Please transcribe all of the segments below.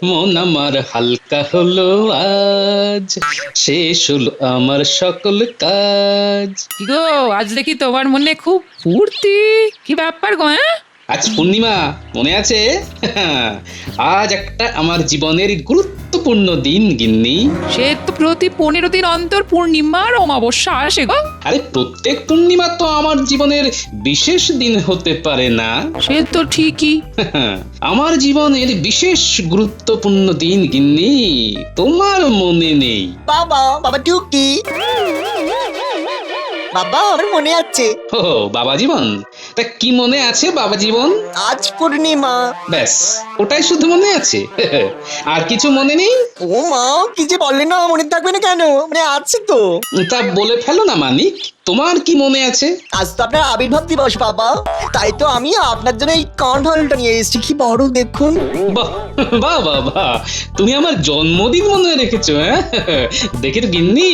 মন আমার হালকা হলো আজ, শেষ হলো আমার সকল কাজ। কি গো, আজ দেখি তোমার মনে খুব ফুর্তি। কি ব্যাপার গো? আজ পূর্ণিমা, মনে আছে? আজ একটা আমার জীবনের গুরুত্বপূর্ণ দিন গিন্নি। সে তো প্রতি 15 দিন অন্তর পূর্ণিমার অমাবস্যা আসে গো। আরে প্রত্যেক পূর্ণিমা তো আমার জীবনের বিশেষ দিন হতে পারে না। সে তো ঠিকই। আমার জীবনের বিশেষ গুরুত্বপূর্ণ দিন গিন্নি, তোমার মনে নেই? বাবা, বাবা টুকি, বাবা আমার মনে আছে। ও বাবা জীবন, তা কি মনে আছে বাবা জীবন? আজ পূর্ণিমা। ব্যাস, ওটাই শুধু মনে আছে? আর কিছু মনে নেই? ও মা, কি যে বললেন না, মনে থাকবে না কেন? মানে আছে তো। তা বলে ফেলো না মানিক, তোমার কি মনে আছে? আজ তো আপনার আবির্ভাব দিবস বাবা, তাই তো আমি আপনার জন্য এই কাঁঠালটা নিয়ে এসেছি। কি বড় দেখুন। বাহ বাহ বাহ বাহ, তুমি আমার জন্মদিন মনে রেখেছো? হ্যাঁ, দেখে গিন্নি,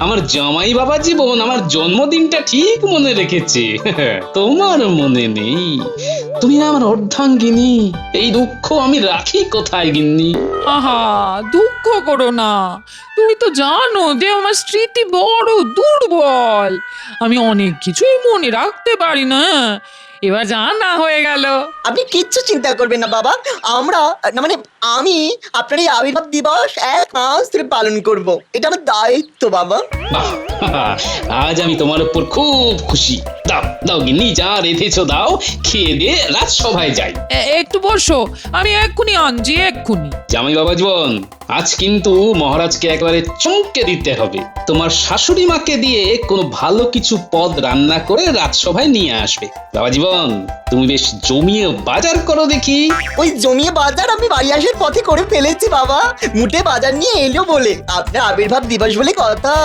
আমার জামাই বাবা জীবন আমার জন্মদিনটা ঠিক মনে রেখেছে। তোমার মনে নেই? তুমি না আমার অর্ধাঙ্গিনী, এই দুঃখ আমি রাখি কোথায় গিন্নি? আহা, দুঃখ করো না। তুমি তো জানো যে আমার স্মৃতি বড় দুর্বল। আমি অনেক কিছুই মনে রাখতে পারি না। এবার জানা হয়ে গেল। আপনি কিচ্ছু চিন্তা করবেন না বাবা, আমরা না মানে আমি আপনার এই আবির্ভাব দিবস 1 মাস ধরে পালন করব। এটা আমার দায়িত্ব বাবা। বাহ, আজ আমি তোমার উপর খুব খুশি। দাও দাও গিন্নি, যা রেখেছো দাও, খেয়ে দিয়ে রাজসভায় যাই। একটু বসো, আমি এক্ষুনি আনছি, এক্ষুনি। জামাই বাবা জীবন, আজ কিন্তু মহারাজকে একবারে চমকে দিতে হবে। তোমার শাশুড়ি মাকে দিয়ে কোনো ভালো কিছু পদ রান্না করে রাজসভায় নিয়ে আসবে। বাবা জীবন, তুমি বেশ জমিয়ে বাজার করো দেখি। ওই জমিয়ে বাজার আমি বাড়ি আসার পথে করে ফেলেছি বাবা, মুটে বাজার নিয়ে এলো বলে। আপনার আবির্ভাব দিবস বলে কথা।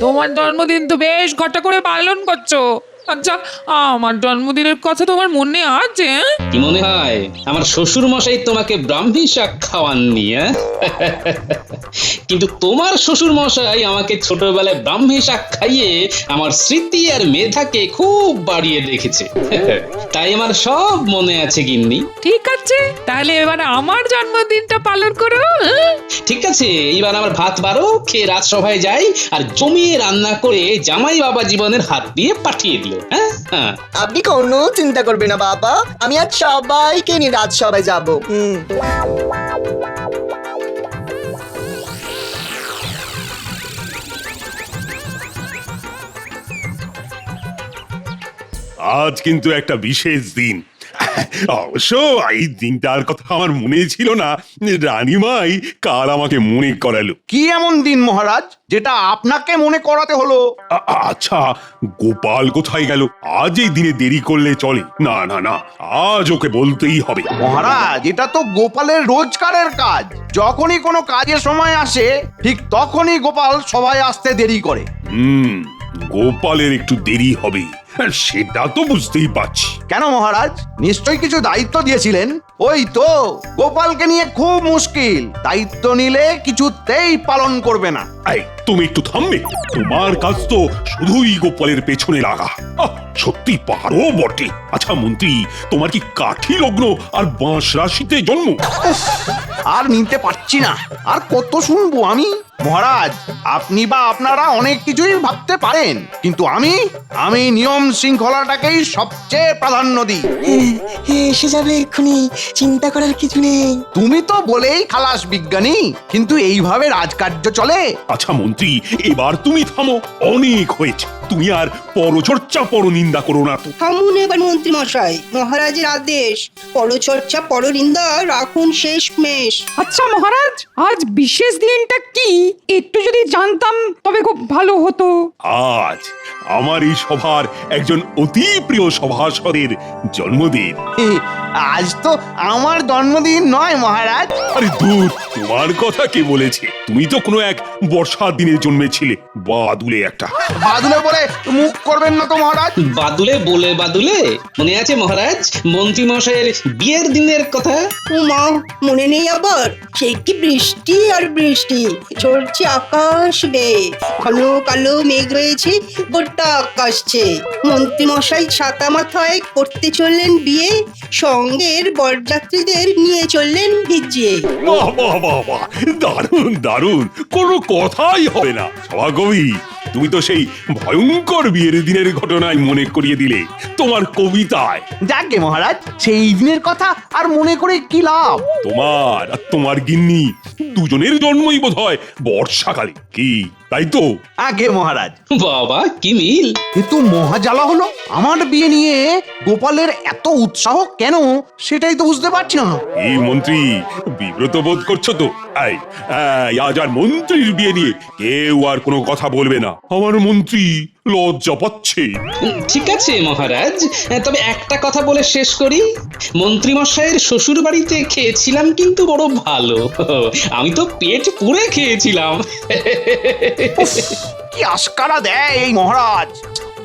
তোমার জন্মদিন তো বেশ ঘটা করে পালন করছো। আচ্ছা, আমার জন্মদিনের কথা তোমার মনে আছে? কি মনে হয় আমার শ্বশুর মশাই তোমাকে ব্রাহ্মী শাক খাওয়াননি? কিন্তু তোমার শ্বশুর মশাই আমাকে ছোটবেলায় ব্রাহ্মী শাক খাইয়ে আমার স্মৃতি আর মেধাকে খুব বাড়িয়ে রেখেছে। তাই আমার সব মনে আছে গিন্নি। ঠিক আছে, তাহলে এবার আমার জন্মদিনটা পালন করো। ঠিক আছে, এইবার আমার ভাত বারো, খেয়ে রাজসভায় যাই আর জমিয়ে রান্না করে জামাই বাবা জীবনের হাত দিয়ে পাঠিয়ে দিল। হ্যাঁ, আপনি কোনো চিন্তা করবেন না বাবা, আমি আজ সবাইকে নিয়ে রাজসভায় যাব। আজ কিন্তু একটা বিশেষ দিন। অবশ্য এই দিনটার কথা আমার মনে ছিল না, রানীমাই কাল আমাকে মনে করালো। কি এমন দিন মহারাজ যেটা আপনাকে মনে করাতে হলো? আচ্ছা, গোপাল কোথায় গেল? আজ এই দিনে দেরি করলে চলে না। না না, আজ ওকে বলতেই হবে। মহারাজ, এটা তো গোপালের রোজকারের কাজ। যখনই কোনো কাজের সময় আসে ঠিক তখনই গোপাল সবাই আসতে দেরি করে। গোপালের একটু দেরি হবে, সেটা তো বুঝতেই পারছি। কেন মহারাজ, নিশ্চয়ই কিছু দায়িত্ব দিয়েছিলেন? ওই তো, গোপালকে নিয়ে খুব মুশকিল। দায়িত্ব নিলে কিছুতেই পালন করবে না। এই, তুমি একটু থামবে? তোমার কাজ তো শুধুই গোপালের পেছনে লাগা। সত্যি পারো বটে। আচ্ছা মন্ত্রী, তোমার কি কাঠি লগ্ন আর বাঁশ রাশিতে জন্ম? আর নিতে পারছি না, আর কত শুনবো আমি। মহারাজ, আপনি বা আপনারা অনেক কিছুই ভাবতে পারেন, কিন্তু আমি নিয়ম শৃঙ্খলাটাকেই সবচেয়ে প্রাধান্য দিই। এসে যাবে এক্ষুনি, চিন্তা করার কিছু নেই। তুমি তো বলেই খালাস বিজ্ঞানী, কিন্তু এইভাবে রাজকার্য চলে? আচ্ছা মন্ত্রী, এবার তুমি থামো, অনেক হয়েছে। তুমি আর পরচর্চা পরনিন্দা করো না তো। থামুন এবার মন্ত্রী মশাই, মহারাজের আদেশ। পরচর্চা পরনিন্দা রাখুন শেষমেশ। আচ্ছা মহারাজ, আজ বিশেষ দিনটা কি একটু যদি জানতাম তবে খুব ভালো হতো। আজ আমার এই সভার একজন অতি প্রিয় সভাসদের জন্মদিন। আজ তো আমার জন্মদিন নয় মহারাজ। আরে দূর, তোমার কথা কে বলেছে? তুমি তো কোনো এক বর্ষার দিনে জন্মেছিলে, বাদুলে একটা। বাদুলে বলে কথায় মুখ করবেন না তো মহারাজ। বাদুলে বলে বাদুলে মনে আছে মহারাজ মন্ত্রী মশাইয়ের বিয়ের দিনের কথা? উমা, মনে নেই আবার? সে কি বৃষ্টি আর বৃষ্টি, ঝরছে আকাশ বেয়ে, ঘন কালো মেঘ রয়েছে, গোটা আকাশছে। মন্ত্রী মশাই ছাতা মাথায় করতে চললেন বিয়ে, সঙ্গের বরযাত্রীদের নিয়ে চললেন ভিজিয়ে। বাহ বাহ বাহ বাহ, দারুণ দারুণ, কোনো কথাই হবে না। সভাকবি, তুমি তো সেই ভয়ঙ্কর বিয়ের দিনের ঘটনায় মনে করিয়ে দিলে তোমার কবিতায়। যাকে মহারাজ, সেই দিনের কথা আর মনে করে কি লাভ? তোমার আর তোমার গিন্নি দুজনের জন্মই বোধ হয় বর্ষাকালে, কি তাই তো? আগে মহারাজ, বাবা কি মিল! এ তো মহাজ্বালা হলো। আমার বিয়ে নিয়ে গোপালের এত উৎসাহ কেন, সেটাই তো বুঝতে পারছি না। এই মন্ত্রী, বিব্রত বোধ করছো তো? এই, আজ আর মন্ত্রীর বিয়ে নিয়ে কেউ আর কোনো কথা বলবে না। আমার মন্ত্রী লজ্জা পাচ্ছে। ঠিক আছে মহারাজ, তবে একটা কথা বলে শেষ করি। মন্ত্রী মশাইয়ের শ্বশুর বাড়িতে খেয়েছিলাম কিন্তু বড় ভালো। আমি তো পেট পুরে খেয়েছিলাম। কি আস্কারা দেয় এই মহারাজ!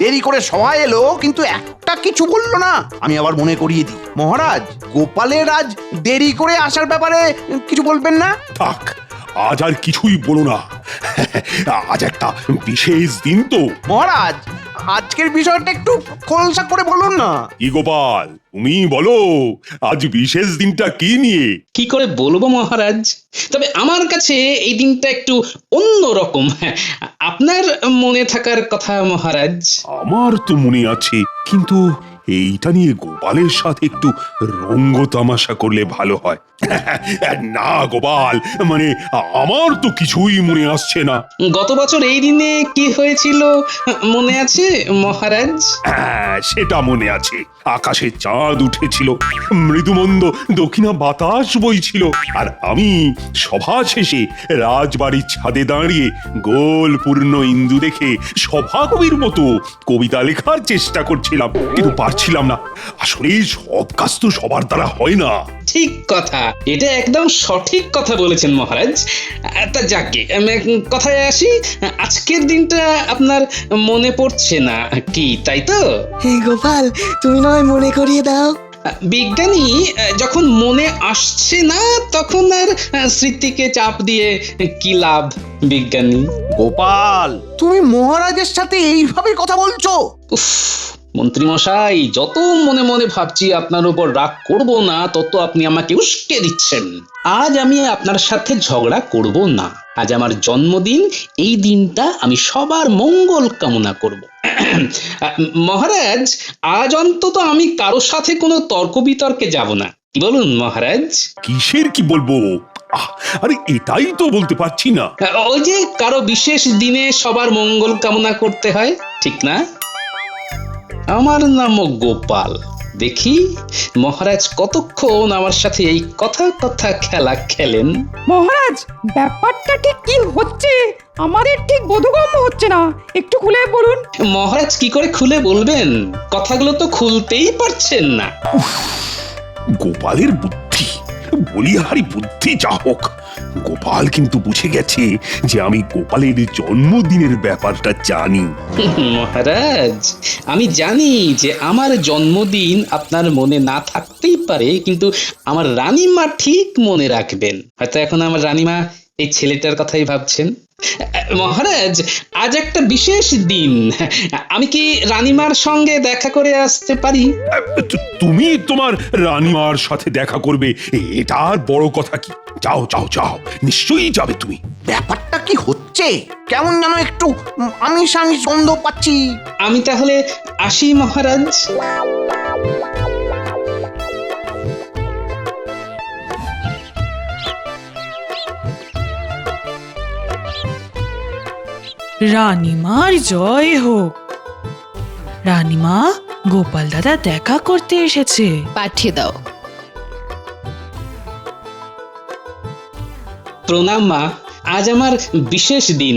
দেরি করে সবাই এলো কিন্তু একটা কিছু বললো না। আমি আবার মনে করিয়ে দিই, মহারাজ গোপালের আজ দেরি করে আসার ব্যাপারে কিছু বলবেন না? থাক, আজ আর কিছুই বলো না। আজ একটা বিশেষ দিন তো। মহারাজ, আজকের বিষয়টা একটু খোলসা করে বলুন না। কি গোপাল, তুমি বলো আজ বিশেষ দিনটা কি নিয়ে? কি করে বলবো মহারাজ, তবে আমার কাছে এই দিনটা একটু অন্য রকম। আপনার মনে থাকার কথা মহারাজ। আমার তো মনে আছে, কিন্তু এইটা নিয়ে গোপালের সাথে একটু রঙ্গ তামাশা করলে ভালো হয়। না গোপাল, মানে আমার তো কিছুই মনে আসছে না। গত বছর এই দিনে কি হয়েছিল মনে আছে মহারাজ? হ্যাঁ, সেটা মনে আছে। আকাশে চাঁদ উঠেছিল, মৃদুমন্দ দক্ষিণা বাতাস বইছিল, আর আমি সভা শেষে রাজবাড়ির ছাদে দাঁড়িয়ে গোল পূর্ণ ইন্দু দেখে সভাকবির মতো কবিতা লেখার চেষ্টা করছিলাম, কিন্তু পারছিলাম না। আসলে সব কাজ তো সবার দ্বারা হয় না। ঠিক কথা, এটা একদম সঠিক কথা বলেছেন মহারাজ। তা যাকে কথায় আসি, আজকের দিনটা আপনার মনে পড়ছে না কি, তাই তো? হে গোপাল, তুমি নয় মনে করিয়ে দাও। বিজ্ঞানী যখন মনে আসছে না তখন আর স্মৃতিকে চাপ দিয়ে কি লাভ বিজ্ঞানী? গোপাল, তুমি মহারাজের সাথে এইভাবে কথা বলছো? উফ, মন্ত্রী মশাই, যত মনে মনে ভাবছি আপনার উপর রাগ করব না, তত আপনি আমাকে উস্কে দিচ্ছেন। আজ আমি আপনার সাথে ঝগড়া করব না। আজ আমার জন্মদিন, এই দিনটা আমি সবার মঙ্গল কামনা করব। মহারাজ, আজ অন্তত আমি কারোর সাথে কোনো তর্ক বিতর্কে যাব না, কি বলুন মহারাজ? কিসের কি বলবো? আরে এটাই তো বলতে পারছি না। ওই যে কারো বিশেষ দিনে সবার মঙ্গল কামনা করতে হয়, ঠিক না? আমার নামও গোপাল। দেখি মহারাজ কতক্ষণ আমার সাথে এই কথা কথা খেলা খেলেন। মহারাজ, ব্যাপারটা ঠিক কি হচ্ছে আমাদের ঠিক বোধগম্য হচ্ছে না, একটু খুলে বলুন। মহারাজ কি করে খুলে বলবেন? কথাগুলো তো খুলতেই পারছেন না। গোপালের বুদ্ধি, বলিহারি বুদ্ধি যা হোক, গোপাল কিন্তু বুঝে গেছে যে আমি গোপালের জন্মদিনের ব্যাপারটা জানি। মহারাজ, আমি জানি যে আমার জন্মদিন আপনার মনে না থাকতেই পারে, কিন্তু আমার রানীমা ঠিক মনে রাখবেন। হয়তো এখন আমার রানীমা এই ছেলেটার কথাই ভাবছেন। মহারাজ, আজ একটা বিশেষ দিন, আমি কি রানীমার সঙ্গে দেখা করে আসতে পারি? তুমি তোমার রানীমার সাথে দেখা করবে, এটা আর বড় কথা কি? যাও যাও যাও, নিশ্চয়ই যাবে তুমি। ব্যাপারটা কি হচ্ছে? কেমন যেন একটু আমিষ আমিষ গন্ধ পাচ্ছি। আমি তাহলে আসি মহারাজ। রানীমার জয় হোক। রানীমা, গোপাল দাদা দেখা করতে এসেছে। পাঠিয়ে দাও। প্রণাম মা, আজ আমার বিশেষ দিন,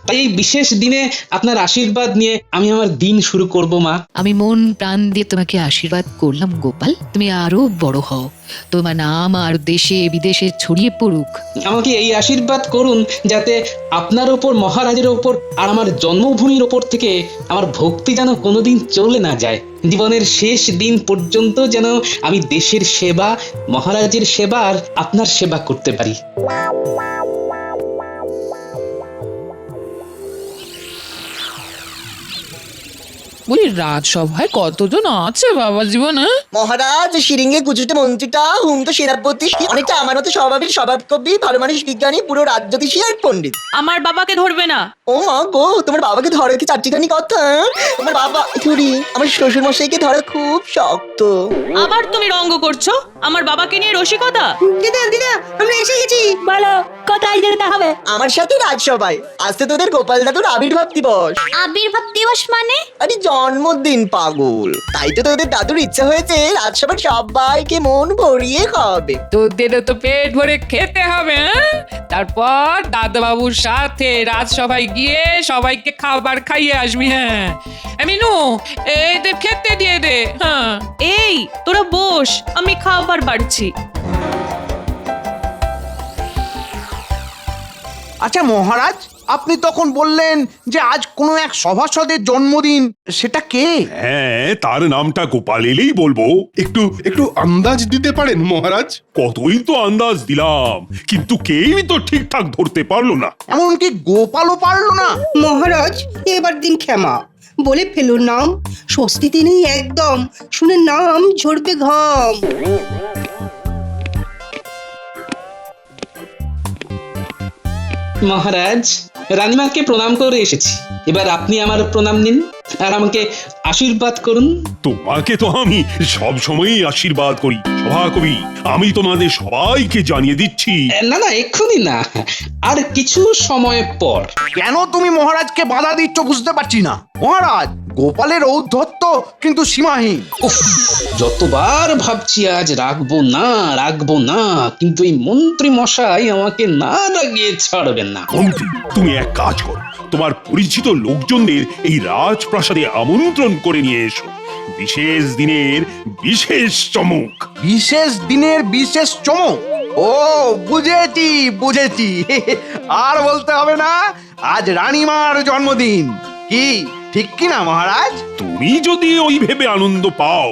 তাই এই বিশেষ দিনে আপনার আশীর্বাদ নিয়ে আমি আমার দিন শুরু করব মা। আমি মন প্রাণ দিয়ে তোমাকে আশীর্বাদ করলাম গোপাল, তুমি আরো বড় হও, তোমার নাম আর দেশে বিদেশে ছড়িয়ে পড়ুক। আমাকে এই আশীর্বাদ করুন যাতে আপনার ওপর, মহারাজের ওপর আর আমার জন্মভূমির ওপর থেকে আমার ভক্তি যেন কোনোদিন চলে না যায়। জীবনের শেষ দিন পর্যন্ত যেন আমি দেশের সেবা, মহারাজের সেবা আর আপনার সেবা করতে পারি। বলি রাজসভায় কতজন আছে বাবা জীবন? মহারাজ, শিরিঙ্গে কুচুটে মন্ত্রীটা, হুমতো সেনাপতি, অনেকটা আমার মতো স্বভাবের স্বভাব কবি, ভালো মানুষ, বিজ্ঞানী, পুরো রাজ্যতীশী আর পণ্ডিত। আমার বাবাকে ধরবে না। ও মা গো, তোমার বাবাকে ধরে কি চারটিখানি কথা? তোমার বাবা থুরি, আমার শ্বশুর মশাইকে ধরা খুব শক্ত। আবার তুমি রঙ্গ করছো আমার বাবাকে নিয়ে রসিকতা। দিদা দিদা আমরা এসে গেছি। বলো কোথায় যেতে হবে? আমার সাথে রাজসভায়। আজ তো তোদের গোপাল দাদুর আবির্ভাব দিবস। আবির্ভাব দিবস মানে? আরে জন্মদিন পাগল, তাই তো তোদের দাদুর ইচ্ছা হয়েছে রাজসভার সবাইকে মন ভরিয়ে খাওয়াবে। তোদেরও তো পেট ভরে খেতে হবে, হ্যাঁ? তারপর দাদাবাবুর সাথে রাজসভায় গিয়ে সবাইকে খাবার খাইয়ে আসবি। হ্যাঁ মিনু, এদের খেতে দিয়ে দে। হ্যাঁ এই তোরা বস, আমি খাবার বাড়ছি। আচ্ছা মহারাজ, আপনি তখন বললেন যে আজ কোনো এক সভাসদের জন্মদিন, সেটা কে? হ্যাঁ, তার নামটা গোপাল এলেই বলবো। একটু একটু আন্দাজ দিতে পারেন মহারাজ? কতই তো আন্দাজ দিলাম, কিন্তু কেউই তো ঠিকঠাক ধরতে পারলো না। এমনকি গোপালও পারলো না? মহারাজ এবার দিন ক্ষমা, বলে ফেলুন নাম, স্বস্তিতে নেই একদম, শুনে নাম ঝরবে ঘাম। মহারাজ, রানীমাকে প্রণাম করে এসেছি, এবার আপনি আমার প্রণাম নিন আর আমাকে আশীর্বাদ করুন। তোমাকে তো আমি সব সময়ই আশীর্বাদ করি সভাকবি। আমি তোমাদের সবাইকে জানিয়ে দিচ্ছি। না না, এক্ষুনি না, আর কিছু সময় পর। কেন তুমি মহারাজকে বাধা দিচ্ছ বুঝতে পারছি না। মহারাজ, গোপালের ঔদ্ধত্য কিন্তু সীমাহীন। উফ, যতবার ভাবছি আজ রাখবো না, কিন্তু এই মন্ত্রী মশাই আমাকে না রাগিয়ে ছাড়বেন না। মন্ত্রী, তুমি এক কাজ করো, তোমার পরিচিত লোকজনদের এই রাজপ্রাসাদে আমন্ত্রণ করে নিয়ে এসো। বিশেষ দিনের বিশেষ চমক। বিশেষ দিনের বিশেষ চমক? ও বুঝেছি বুঝেছি, আর বলতে হবে না, আজ রানীমার জন্মদিন। কি ঠিক কি না মহারাজ? তুমি যদি ওই ভেবে আনন্দ পাও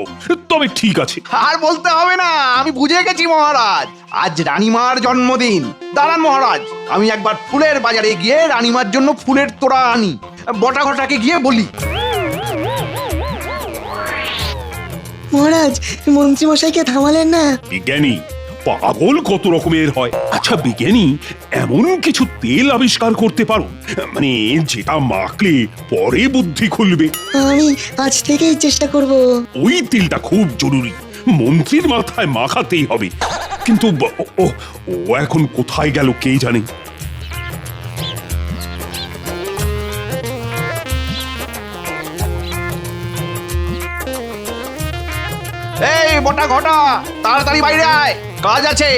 তবে ঠিক আছে। আর বলতে হবে না, আমি বুঝে গেছি মহারাজ, আজ রানীমার জন্মদিন। দাঁড়ান মহারাজ, আমি একবার ফুলের বাজারে গিয়ে রানীমার জন্য ফুলের তোড়া আনি। বটাঘটাকে গিয়ে বলি। মহারাজ, মন্ত্রী মশাইকে থামালেন না। বিজ্ঞানী পাগল কত রকমের হয়। আচ্ছা বিজ্ঞানী, এমন কিছু তেল আবিষ্কার করতে পারো মানে যেটা মাখলে পরে বুদ্ধি খুলবে? আমি আজ থেকেই চেষ্টা করব। ওই তেলটা খুব জরুরি, মন্ত্রীর মাথায় মাখাতেই হবে। কিন্তু ও এখন কোথায় গেল কে জানে। এই বটাঘটা, তাড়াতাড়ি বাইরে আয়, কাজ আছে।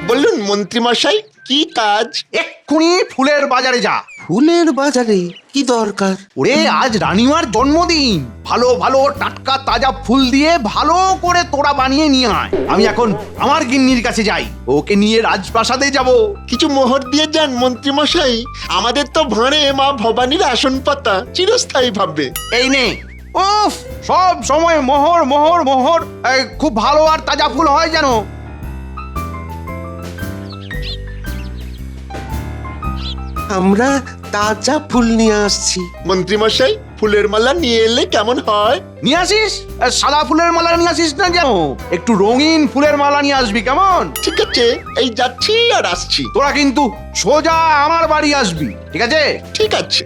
বলুন মন্ত্রী মশাই, কি কাজ? এক্ষুনি ফুলের বাজারে যা। ফুলের বাজারে কি দরকার? ওরে, আজ রানীমার জন্মদিন, ভালো ভালো টাটকা তাজা ফুল দিয়ে ভালো করে তোড়া বানিয়ে নিয়ে আয়। আমি এখন আমার গিন্নির কাছে যাই, ওকে নিয়ে রাজপ্রাসাদে যাব। কিছু মোহর দিয়ে যান মন্ত্রী মশাই, আমাদের তো ভাঁড়ে মা ভবানীর আসন পাতা চিরস্থায়ী ভাববে। এই নে। উফ, সব সময় মোহর মোহর মোহর। খুব ভালো আর তাজা ফুল হয় যেন। আমরা তাজা ফুল নিয়ে আসছি। মন্ত্রী মশাই, ফুলের মালা নিয়ে এলে কেমন হয়? নিয়ে আসিস, সাদা ফুলের মালা নিয়ে আসিস না যেন, একটু রঙিন ফুলের মালা নিয়ে আসবি কেমন? ঠিক আছে, এই যাচ্ছি আর আসছি। তোরা কিন্তু সোজা আমার বাড়ি আসবি, ঠিক আছে? ঠিক আছে।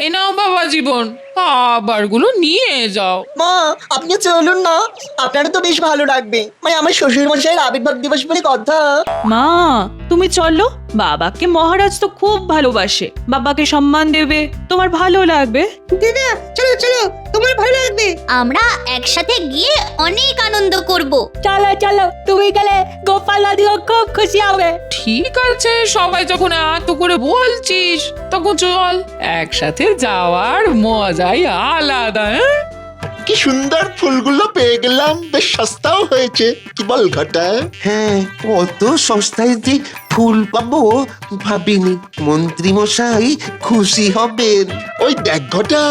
এ নাও বাবা জীবন, খাবারগুলো নিয়ে যাও। মা আপনি চলুন না, আপনারা তো বেশ ভালো লাগবে, মানে আমার শ্বশুর মশাইয়ের আবির্ভাব দিবস বলে কথা। মা তুমি চলো, বাবাকে মহারাজ তো খুব ভালোবাসে, বাবাকে সম্মান দেবে, তোমার ভালো লাগবে। দিদা চলো চলো, তোমার ভালো লাগবে। আমরা একসাথে গিয়ে অনেক আনন্দ করব। চলো চলো, তুমি গেলে গোপাল দাদিও খুব খুশি হবে। ঠিক আছে, সবাই যখন এত করে বলছিস তখন চল, একসাথে যাওয়ার মজাই আলাদা। কি সুন্দর ফুলগুলো পেয়ে গেলাম, বেশ সস্তাও হয়েছে, কি বল ঘটা? হ্যাঁ, অত সস্তায় যে ফুল পাবো ভাবিনি। মন্ত্রী মশাই খুশি হবেন। ওই দেখ ঘটা,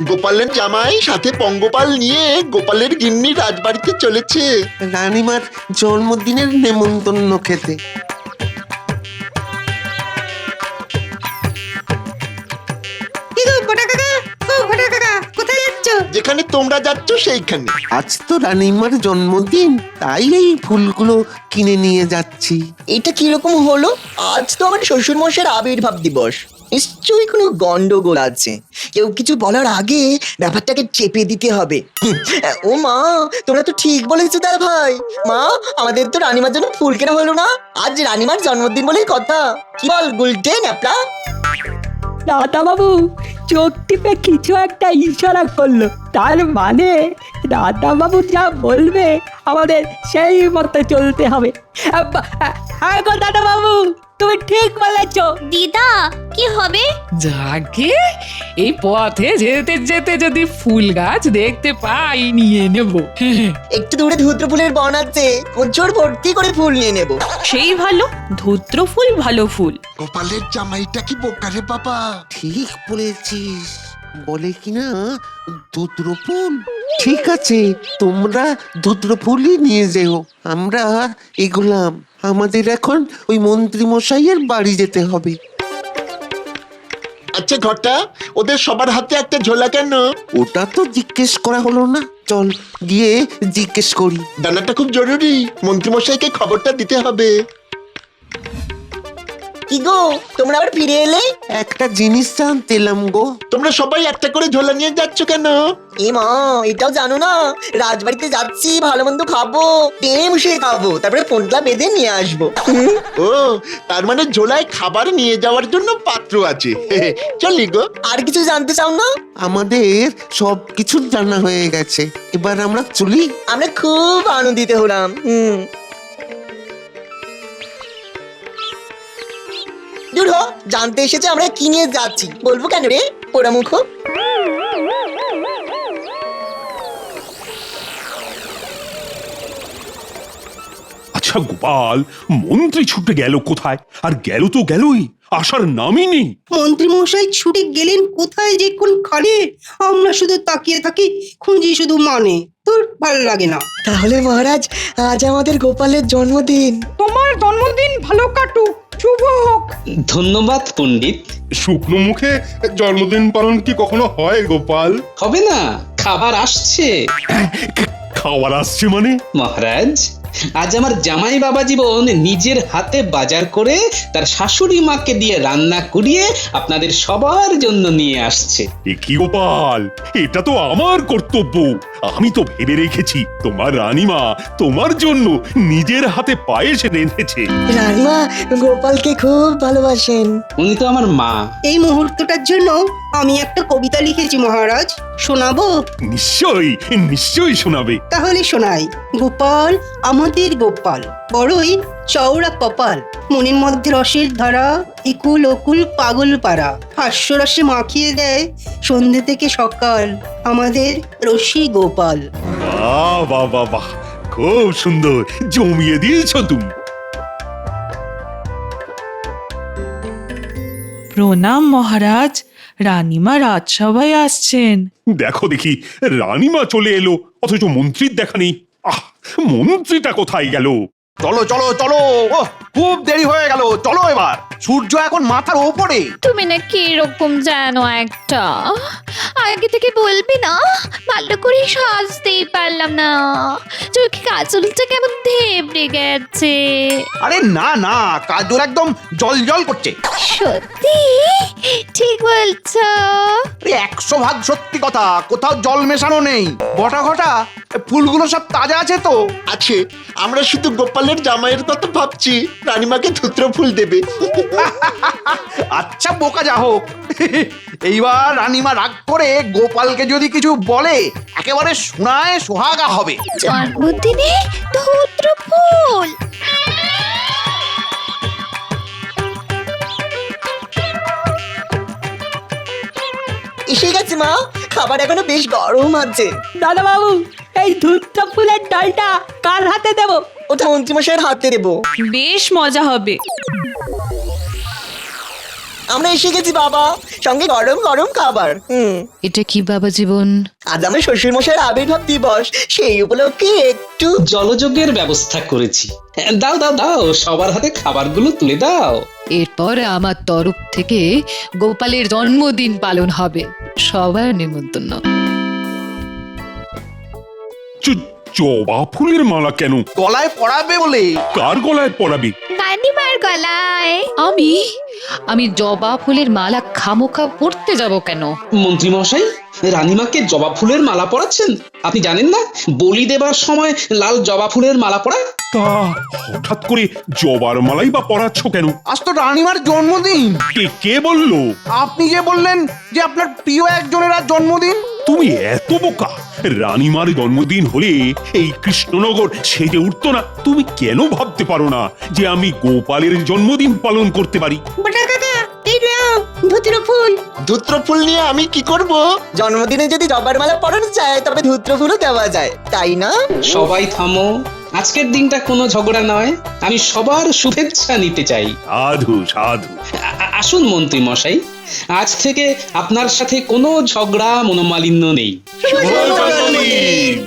গোপালের জামাই সাথে পঙ্গপাল নিয়ে গোপালের গিন্নি রাজবাড়িতে চলেছে। রানীমার জন্মদিনের নেমন্তন্ন খেতে। কি গো গোটা কাকা, ও গোটা কাকা কোথায় যাচ্ছ? যেখানে তোমরা যাচ্ছ সেইখানে। আজ তো রানীমার জন্মদিন, তাই এই ফুলগুলো কিনে নিয়ে যাচ্ছি। এটা কিরকম হলো? আজ তো আমার শ্বশুর মশাইয়ের আবির্ভাব দিবস, নিশ্চয়ই কোনো গন্ডগোল আছে। কেউ কিছু বলার আগে ব্যাপারটাকে চেপে দিতে হবে। ও মা, তোমরা তো ঠিক বলেছো দাদা ভাই। মা, আমাদের তো রানীমার জন্য ফুল কেনা হলো না, আজ রানীমার জন্মদিন বলেই কথা। কি বল গুলটে ন্যাপলা? দাদা বাবু চোখ টিপে কিছু একটা ইশারা করলো, তার মানে দাদা বাবু যা বলবে আমাদের সেই মতো চলতে হবে। হ্যাঁ গো দাদা বাবু, তুমি ঠিক বলেছো। দিদা কি হবে? যাকে এই পথে যেতে যেতে যদি ফুল গাছ দেখতে পাই নিয়ে নেব। একটু দূরে ধুত্র ফুলের বন আছে, প্রচুর ভর্তি করে ফুল নিয়ে নেব। সেই ভালো, ধূত্র ফুল ভালো ফুল। গোপালের জামাইটা কি বোকারে বাবা! ঠিক বলেছিস, বলে কিনা দুদ্র ফুল। ঠিক আছে, তোমরা দুদ্র ফুলই নিয়ে যেও, আমরা এগুলাম। আমাদের এখন ওই মন্ত্রী মশাইয়ের বাড়ি যেতে হবে। আচ্ছা ঘটা, ওদের সবার হাতে একটা ঝোলা কেন? ওটা তো জিজ্ঞেস করা হলো না, চল গিয়ে জিজ্ঞেস করি। জানাটা খুব জরুরি, মন্ত্রীমশাইকে খবরটা দিতে হবে। কি গো, তোমরা আবার ফিরে এলে? একটা জিনিস জানতে এলাম গো। তোমরা সবাই একটা করে ঝোলা নিয়ে যাচ্ছ কেন? এ মা, এটাও জানো না? রাজবাড়িতে যাচ্ছি, ভালো মন্দ খাবো, টেনে মুশে খাবো, তারপরে ফোনটা বেঁধে নিয়ে আসবো। ও, তার মানে ঝোলায় খাবার নিয়ে যাওয়ার জন্য পাত্র আছে। চলি গো। আর কিছু জানতে চাও না? আমাদের সব কিছু জানা হয়ে গেছে, এবার আমরা চলি। আমরা খুব আনন্দিত হলাম। দূর হ, জানতে এসেছে আমরা কি নিয়ে যাচ্ছি, বলবো কেন রে পোড়ামুখ? আচ্ছা গোপাল, মন্ত্রী ছুটে গেল কোথায়? আর গেল তো গেলই, আসার নামই নেই। মন্ত্রী মশাই ছুটে গেলেন কোথায় যে কোন খানে, আমরা শুধু তাকিয়ে থাকি, খুঁজি শুধু মানে। তোর ভালো লাগে না। তাহলে মহারাজ, আজ আমাদের গোপালের জন্মদিন। তোমার জন্মদিন ভালো কাটুক, শুভ হোক। ধন্যবাদ পণ্ডিত। শুকনো মুখে জন্মদিন পালন কি কখনো হয় গোপাল? হবে না, খাবার আসছে। খাওয়ার আসছে মানে? মহারাজ, আজ আমার জামাই বাবা জীবন নিজের হাতে বাজার করে তার শাশুড়ি মাকে দিয়ে রান্না করিয়ে আপনাদের সবার জন্য নিয়ে আসছে। এ কি গোপাল, এটা তো আমার কর্তব্য। আমি তো ভেবে রেখেছি তোমার রানীমা তোমার জন্য নিজের হাতে পায়েস রেঁধেছে। রানীমা গোপালকে খুব ভালোবাসেন। উনি তো আমার মা। এই মুহূর্তটার জন্য আমি একটা কবিতা লিখেছি মহারাজ, শোনাবো? নিশ্চয়ই নিশ্চয়ই শোনাবে। তাহলে শোনাই। গোপাল আমাদের গোপাল, বড়ই চওড়া কপাল, মনের মধ্যে রসের ধারা, একুল ওকুল পাগল পাড়া, হাস্যরসে মাখিয়ে দেয় সন্ধে থেকে সকাল, আমাদের রসি গোপাল। বাহ বাহ বাহ বাহ, খুব সুন্দর, জমিয়ে দিয়েছ তুমি। প্রণাম মহারাজ, রানীমা রাজসভায় আসছেন। দেখো দেখি, রানীমা চলে এলো, অথচ মন্ত্রীর দেখা নেই। আহ, মন্ত্রীটা কোথায় গেল? চলো চলো চলো, ওহ, খুব দেরি হয়ে গেল, চলো এবার। সূর্য এখন মাথার ওপরে। তুমি না কি এরকম জানো একটা, আগে থেকে বলবি না? ভালো করে সাজতেই পারলাম না, চোখে কাজলটা কেমন ধেবড়ে গেছে। আরে না না, কাজল একদম জল জল করছে। সত্যি? ঠিক বলছো। 100% সত্যি কথা, কোথাও জল মেশানো নেই। বটা ঘটা ফুলগুলো সব তাজা আছে তো? আছে। আমরা শুধু গোপালের জামাইয়ের কথা ভাবছি, রানীমাকে ধুত্র ফুল দেবে। আচ্ছা বোকা যা হোক, এইবার রানীমা রাগ করে গোপালকে যদি কিছু বলে একেবারে শোনায় সোহাগা হবে। জন্মদিনে ধুত্র ফুল। এসে গেছে মা, খাবার এখনো বেশ গরম আছে। দাদা বাবু, এই ধূত্র ফুলের ডালটা কার হাতে দেব? ওটা মন্ত্রীমশাইয়ের হাতে দেবো। বেশ মজা হবে। আমরা এসে গেছি বাবা, সঙ্গে গরম গরম খাবার। এটা কি বাবা জীবন? আজ আমার শ্বশুর মশাইয়ের আবির্ভাব দিবস, সেই উপলক্ষে একটু জলযোগের ব্যবস্থা করেছি। দাও দাও দাও, সবার হাতে খাবারগুলো তুলে দাও। এরপর আমার তরফ থেকে গোপালের জন্মদিন পালন হবে, সবার নিমন্ত্রণ। জবা ফুলের মালা কেন? গলায় পরাবে বলে। কার গলায় পরাবে? রানীমার গলায়। আমি জবা ফুলের মালা খামোখা পড়তে যাব কেন? মন্ত্রী মশাই, রানীমাকে জবা ফুলের মালা পরাচ্ছেন? আপনি জানেন না বলি দেবার সময় লাল জবা ফুলের মালা পরা? তা হঠাৎ করে জবার মালাই বা পরাচ্ছ কেন? আজ তো রানীমার জন্মদিন। কে বললো? আপনি যে বললেন যে আপনার প্রিয় একজনের আজ জন্মদিন। তুমি এত বোকা! রানীমার জন্মদিন হলে এই কৃষ্ণনগর সেজে উঠতো না। তুমি কেন ভাবতে পারো না যে আমি গোপালের জন্মদিন পালন করতে পারি? বটা কাকা, এই নাও ধূত্র ফুল। ধুত্র ফুল নিয়ে আমি কি করব? জন্মদিনে যদি জবার মালা পরানো যায় তবে ধূত্র ফুলও দেওয়া যায়, তাই না? সবাই থামো, আজকের দিনটা কোনো ঝগড়া নয়, আমি সবার শুভেচ্ছা নিতে চাই। সাধু সাধু। আসুন মন্ত্রী মশাই, আজ থেকে আপনার সাথে কোনো ঝগড়া মনোমালিন্য নেই। শুভ জন্মদিন।